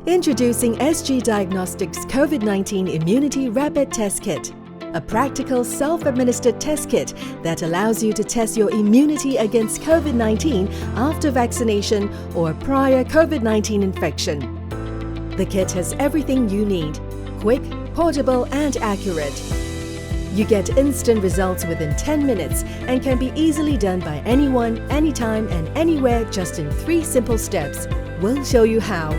Introducing SG Diagnostics COVID-19 Immunity Rapid Test Kit, a practical self-administered test kit that allows you to test your immunity against COVID-19 after vaccination or prior COVID-19 infection. The kit has everything you need: quick, portable and accurate. You get instant results within 10 minutes and can be easily done by anyone, anytime and anywhere just in 3 simple steps. We'll show you how.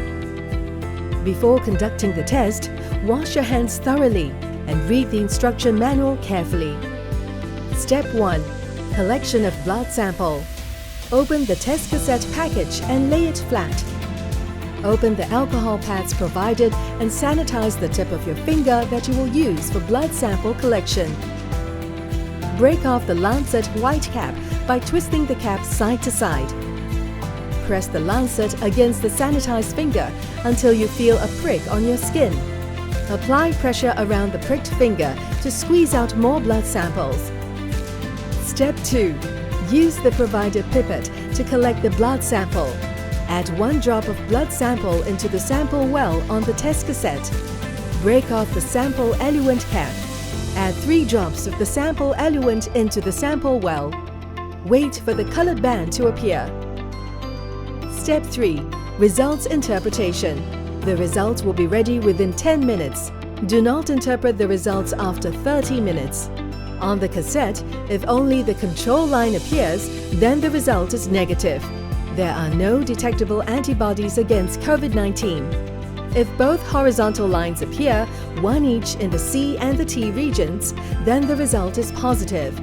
Before conducting the test, wash your hands thoroughly and read the instruction manual carefully. Step 1. Collection of blood sample. Open the test cassette package and lay it flat. Open the alcohol pads provided and sanitize the tip of your finger that you will use for blood sample collection. Break off the lancet white cap by twisting the cap side to side. Press the lancet against the sanitized finger until you feel a prick on your skin. Apply pressure around the pricked finger to squeeze out more blood samples. Step 2. Use the provided pipette to collect the blood sample. Add 1 drop of blood sample into the sample well on the test cassette. Break off the sample eluent cap. Add 3 drops of the sample eluent into the sample well. Wait for the colored band to appear. Step 3. Results interpretation. The results will be ready within 10 minutes. Do not interpret the results after 30 minutes. On the cassette, if only the control line appears, then the result is negative. There are no detectable antibodies against COVID-19. If both horizontal lines appear, 1 each in the C and the T regions, then the result is positive.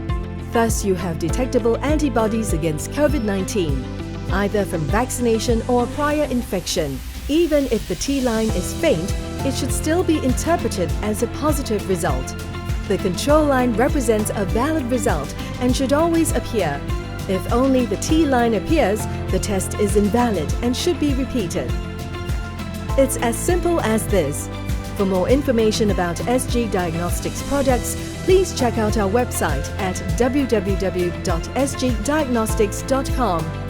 Thus, you have detectable antibodies against COVID-19, either from vaccination or prior infection. Even if the T line is faint, it should still be interpreted as a positive result. The control line represents a valid result and should always appear. If only the T line appears, the test is invalid and should be repeated. It's as simple as this. For more information about SG Diagnostics products, please check out our website at www.sgdiagnostics.com.